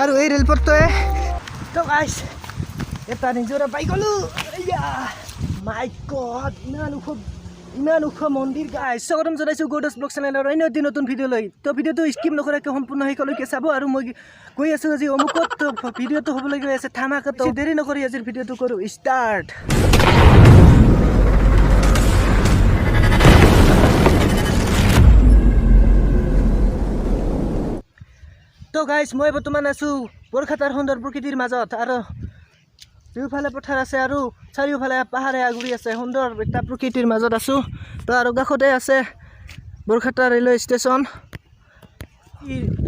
আৰু এই ৰেলপথটোৱে তো গাইছ এটা নিজৰা পাই গ'লো। মাই গড ইমান ওখ মন্দিৰ গাইছ। স্বাগতম জনাইছোঁ গৌডাছ ব্লগ চেনেলৰ অন্য এটি নতুন ভিডিঅ' লৈ। তো ভিডিঅ'টো স্কিপ নকৰাকৈ সম্পূৰ্ণ শেষলৈকে চাব। আৰু মই গৈ আছোঁ আজি অমুকত। ভিডিঅ'টো হ'বলৈ গৈ আছে ধামাকাত। দেৰি নকৰি আজিৰ ভিডিঅ'টো কৰোঁ ষ্টাৰ্ট। তো গাইছ মই বৰ্তমান আছোঁ বৰখাটাৰ সুন্দৰ প্ৰকৃতিৰ মাজত। আৰু দুয়োফালে পথাৰ আছে আৰু চাৰিওফালে পাহাৰে আগুৰি আছে। সুন্দৰ এটা প্ৰকৃতিৰ মাজত আছোঁ। তো আৰু কাষতে আছে বৰখাটা ৰেলৱে ষ্টেচন।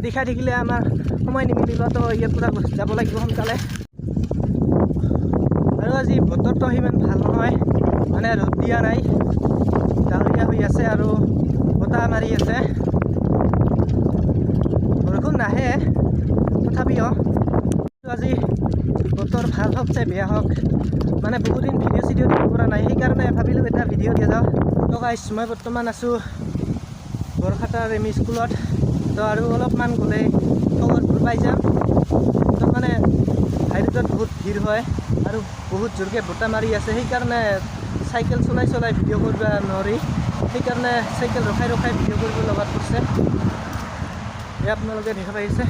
দেখাই থাকিলে আমাৰ সময় নিমিলিব, তো ইয়াৰ পৰা যাব লাগিব সোনকালে। আৰু আজি বতৰটো সিমান ভাল নহয়, মানে ৰ'দ দিয়া নাই, ডাৱৰীয়া হৈ আছে আৰু বতাহ মাৰি আছে। বৰষুণ নাহে তথাপিও আজি বতৰ ভাল হওক চাই বেয়া হওক, মানে বহুদিন ভিডিঅ' চিডিঅ' দিব পৰা নাই, সেইকাৰণে ভাবিলোঁ এটা ভিডিঅ' দিয়া যাওঁ। তো গাইছ মই বৰ্তমান আছোঁ বৰখাটাৰ এম ই স্কুলত। তো আৰু অলপমান গ'লে খবৰবোৰ পাই যাম। তো মানে হাইৰোডত বহুত ভিৰ হয় আৰু বহুত জোৰকৈ বতাহ মাৰি আছে, সেইকাৰণে চাইকেল চলাই ভিডিঅ' কৰিব নোৱাৰি, সেইকাৰণে চাইকেল ৰখাই ভিডিঅ' কৰিব লগাত পৰিছে। এয়া আপোনালোকে দেখা পাইছে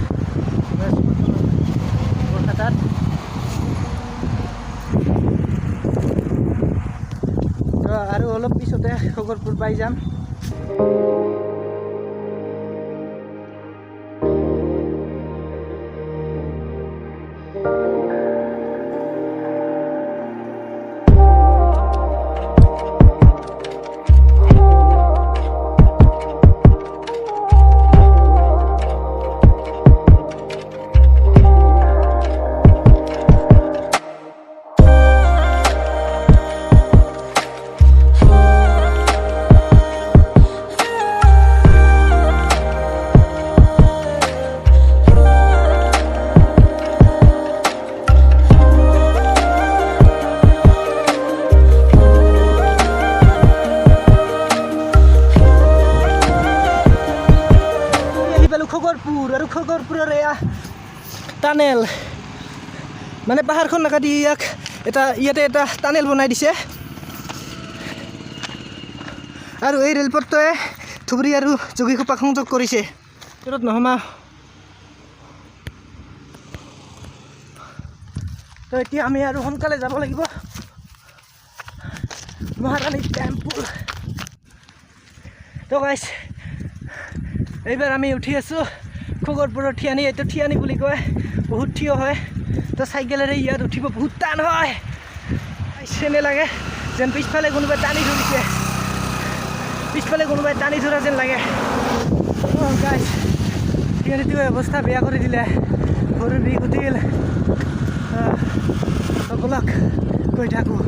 বৰখাটাত। তো আৰু অলপ পিছতে খবৰবোৰ পাই যাম। খগৰপুৰৰ এয়া টানেল, মানে পাহাৰখন নাকাটি ইয়াতে এটা টানেল বনাই দিছে। আৰু এই ৰেলপথটোৱে ধুবুৰী আৰু যোগীঘোপা সংযোগ কৰিছে। ভিতৰত নহমা। তো এতিয়া আমি আৰু সোনকালে যাব লাগিব মহাৰাণী টেম্পল। তো গাইছ এইবাৰ আমি উঠি আছোঁ খগৰপুৰৰ ঠিয়ানি। এইটো ঠিয়ানি বুলি কয়, বহুত থিয় হয়। তো চাইকেলেৰে ইয়াত উঠিব বহুত টান হয়, চেনে লাগে যেন পিছফালে কোনোবাই টানি ধৰিছে, পিছফালে কোনোবাই টানি ধৰা যেন লাগে। গাইছ ঠিয়ানিটোৱে অৱস্থা বেয়া কৰি দিলে, ভৰিৰ বিষ উঠিল। সকলক কৈ থাকোঁ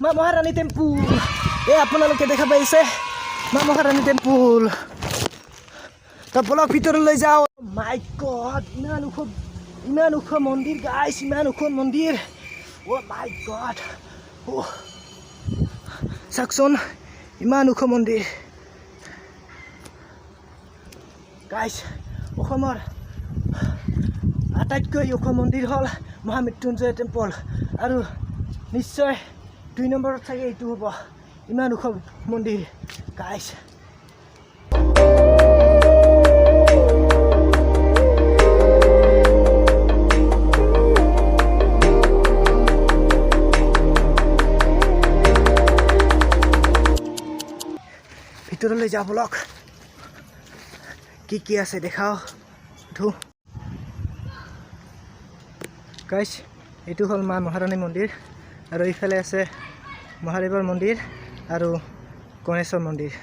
মা মহাৰাণী টেম্পুল। আপোনালোকে দেখা পাইছে মা মহাৰাণী টেম্পুল। তো বলক ভিতৰলৈ যাওঁ। মাই গড ইমান ওখ মন্দিৰ গাইছ, ইমান ওখ মন্দিৰ। মাই গড চাওকচোন, ইমান ওখ মন্দিৰ গাইছ। অসমৰ আটাইতকৈ ওখ মন্দিৰ হ'ল মহামৃত্যুঞ্জয় টেম্পল, আৰু নিশ্চয় 2 নম্বৰত চাগে এইটো হ'ব, ইমান ওখ মন্দিৰ গাইছ। ভিতৰলৈ যাওঁ বলক, কি আছে দেখাও উঠো গাইছ। এইটো হ'ল মা মহাৰাণী মন্দিৰ, আৰু এইফালে আছে মহাদেৱৰ মন্দিৰ, আৰু গণেশৰ মন্দিৰ।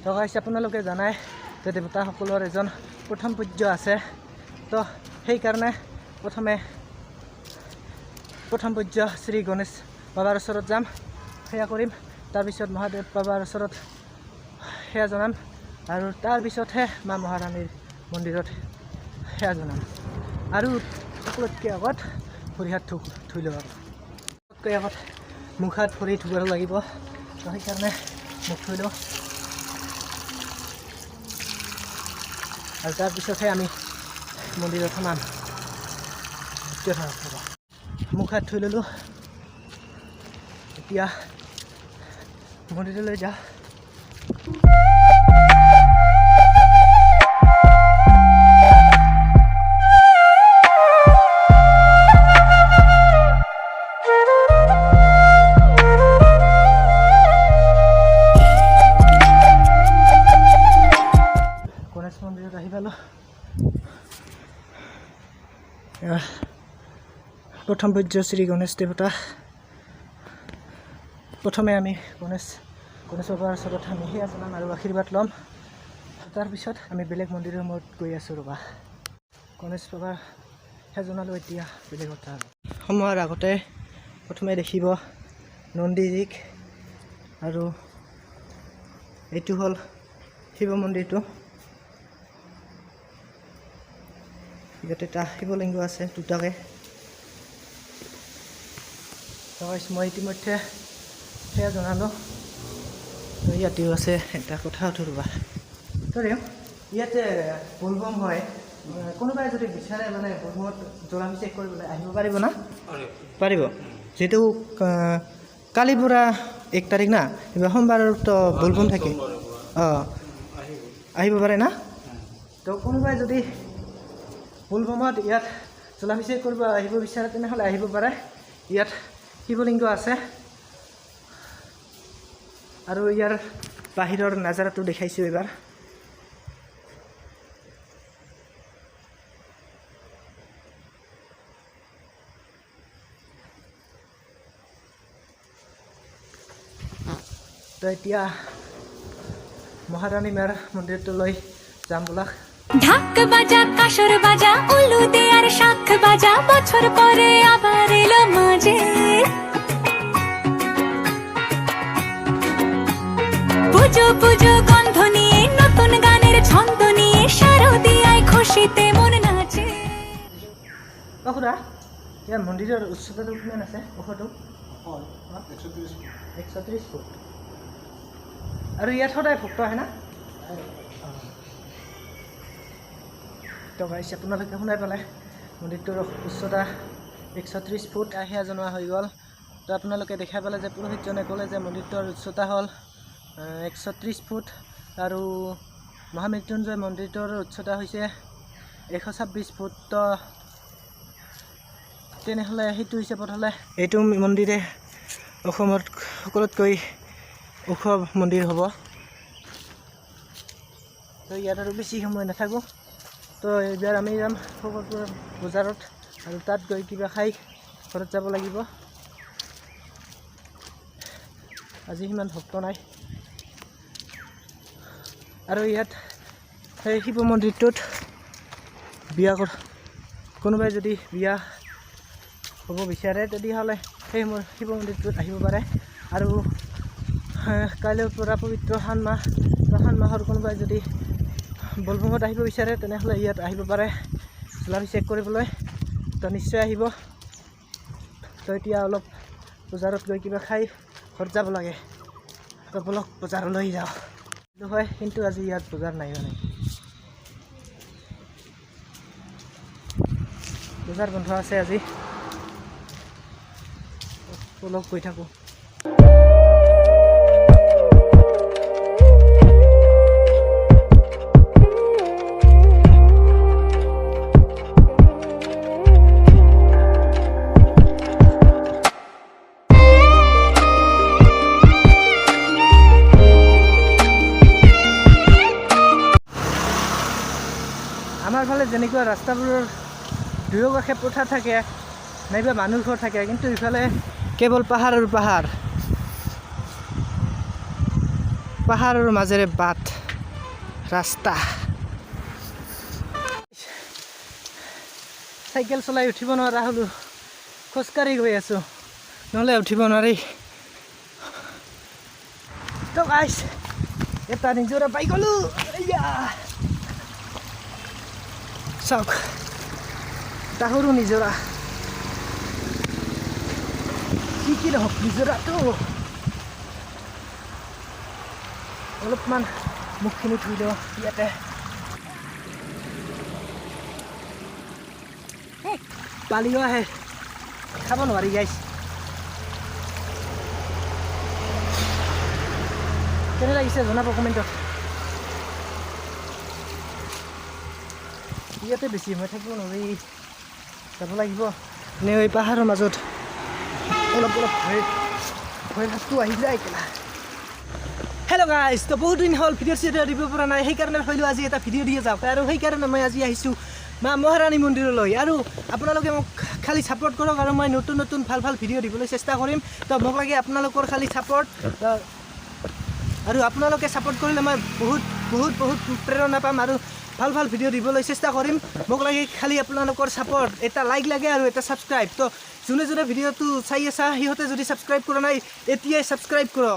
তো গাইছ আপোনালোকে জানাই যে দেৱতাসকলৰ এজন প্ৰথম পূজ্য আছে। তো সেইকাৰণে প্ৰথম পূজ্য শ্ৰী গণেশ বাবাৰ ওচৰত যাম, সেয়া কৰিম। তাৰপিছত মহাদেৱ বাবাৰ ওচৰত সেয়া জনাম আৰু তাৰপিছতহে মা মহাৰাণীৰ মন্দিৰত সেয়া জনাম। আৰু সকলোতকৈ আগত ভৰি হাত ধুই ল'ব আৰু সকলোতকৈ আগত মুখ হাত ভৰি ধুব লাগিব। তো সেইকাৰণে মুখ ধুই লওঁ আৰু তাৰপিছতহে আমি মন্দিৰত সোমাম। মুখ হাত ধুই ল'লোঁ, এতিয়া মন্দিৰলৈ যাওঁ। গণেশ মন্দিৰত আহি পালোঁ। প্ৰথম পূজ্য শ্ৰী গণেশ দেৱতা। প্ৰথমে আমি গণেশ বাবাৰ ওচৰত আমি সেয়া জনাম আৰু আশীৰ্বাদ ল'ম। তাৰপিছত আমি বেলেগ মন্দিৰৰ মূৰত গৈ আছোঁ ৰ'বা। গণেশ বাবাৰ সেয়া জনালোঁ, এতিয়া বেলেগ কথা। সময়ৰ আগতে প্ৰথমে দেখিব নন্দীজীক, আৰু এইটো হ'ল শিৱ মন্দিৰটো। ইয়াতে এটা শিৱলিংগ আছে দুটাকে। মই ইতিমধ্যে সেয়া জনালোঁ। ইয়াতেও আছে এটা কথা সুধো ৰ'বা। ইয়াতে বলবম হয়, কোনোবাই যদি বিচাৰে মানে বলবমত জলাভিষেক কৰিবলৈ আহিব পাৰিব না? পাৰিব। যিহেতু কালিৰ পৰা 1 তাৰিখ না, এইবাৰ সোমবাৰতো বলবম থাকে। আহিব পাৰে না? তো কোনোবাই যদি বলবমত ইয়াত জলাভিষেক কৰিব আহিব বিচাৰে তেনেহ'লে আহিব পাৰে। ইয়াত শিৱলিংগ আছে আৰু ইয়াৰ বাহিৰৰ নাজাৰাটো দেখাইছোঁ এইবাৰ। তো এতিয়া মহাৰাণী মাৰ মন্দিৰটোলৈ যাম বোলা। ঢাক বাজা কাসর বাজা উলু দে আর শাখ বাজা, বছর পরে আবার এলো মাঝে। পুজো পুজো গন্ধ নিয়ে নতুন গানের ছন্দ নিয়ে শারদিয়ায় খুশিতে মন নাচে। খুড়া, ইয়াৰ মন্দিৰৰ উচ্চতাটো কিমান আছে? ওখটো 130 ফুট। আৰু ইয়াত সদায় ভক্ত আহে না? তো গাইছে আপোনালোকে শুনাই পালে মন্দিৰটোৰ উচ্চতা 130 ফুট। সেয়া জনোৱা হৈ গ'ল। তো আপোনালোকে দেখা পালে যে পুৰোহিতজনে ক'লে যে মন্দিৰটোৰ উচ্চতা হ'ল 130 ফুট আৰু মহামৃত্যুঞ্জয় মন্দিৰটোৰ উচ্চতা হৈছে 126 ফুট। তো তেনেহ'লে সেইটো হিচাপত হ'লে এইটো মন্দিৰে অসমত সকলোতকৈ ওখ মন্দিৰ হ'ব। তো ইয়াত আৰু বেছি সময় নাথাকোঁ। তো এইবাৰ আমি যাম ভগতপুৰ বজাৰত আৰু তাত গৈ কিবা খাই ঘৰত যাব লাগিব। আজি সিমান ভক্ত নাই। আৰু ইয়াত সেই শিৱ মন্দিৰটোত কোনোবাই যদি বিয়া হ'ব বিচাৰে তেতিয়াহ'লে সেই শিৱ মন্দিৰটোত আহিব পাৰে। আৰু কাইলৈৰ পৰা পবিত্ৰ শাওণ মাহ, শাওণ মাহৰ কোনোবাই যদি বলবমত আহিব বিচাৰে তেনেহ'লে ইয়াত আহিব পাৰে জলাভিষেক কৰিবলৈ। তো নিশ্চয় আহিব। তো এতিয়া অলপ বজাৰত গৈ কিবা খাই ঘৰত যাব লাগে। তো বলক বজাৰলৈ যাওঁ। হয়, কিন্তু আজি ইয়াত বজাৰ নাই, মানে বজাৰ বন্ধ আছে আজি। বলক গৈ থাকোঁ। আমাৰ ফালে যেনেকুৱা ৰাস্তাবোৰৰ দুয়োকাষে পথাৰ থাকে নাইবা মানুহ ঘৰ থাকে, কিন্তু ইফালে কেৱল পাহাৰ আৰু পাহাৰ। পাহাৰৰ মাজেৰে বাট ৰাস্তা চাইকেল চলাই উঠিব নোৱাৰা হ'লো খোজকাঢ়ি গৈ আছোঁ নহ'লে উঠিব নোৱাৰি তো গাইছ এটা নিজৰা পাই গ'লো চাওক এটা সৰু নিজৰা কি নহওক নিজৰাটো অলপমান মুখখিনি ধুই দিওঁ ইয়াতে বালিও আহে খাব নোৱাৰি গাইছ কেনে লাগিছে জনাব কমেণ্টত ইয়াতে বেছি সময় থাকিব নোৱাৰি যাব লাগিব নে এই পাহাৰৰ মাজত অলপ ভয় ভাৱটো আহি যায় কেলা হেল্ল' গাইজ তো বহুত দিন হ'ল ভিডিঅ' চিডিঅ' দিব পৰা নাই সেইকাৰণে ভাবিলোঁ আজি এটা ভিডিঅ' দিয়ে যাওক আৰু সেইকাৰণে মই আজি আহিছোঁ মা মহাৰাণী মন্দিৰলৈ আৰু আপোনালোকে মোক খালি ছাপোৰ্ট কৰক আৰু মই নতুন নতুন ভাল ভাল ভিডিঅ' দিবলৈ চেষ্টা কৰিম তো মোক লাগে আপোনালোকৰ খালি ছাপোৰ্ট আৰু আপোনালোকে ছাপোৰ্ট কৰিলে মই বহুত প্ৰেৰণা পাম আৰু ভাল ভাল ভিডিঅ' দিবলৈ চেষ্টা কৰিম মোক লাগে খালি আপোনালোকৰ ছাপোৰ্ট এটা লাইক লাগে আৰু এটা ছাবস্ক্ৰাইব তো যোনে যোনে ভিডিঅ'টো চাই আছা সিহঁতে যদি ছাবস্ক্ৰাইব কৰা নাই এতিয়াই ছাবস্ক্ৰাইব কৰক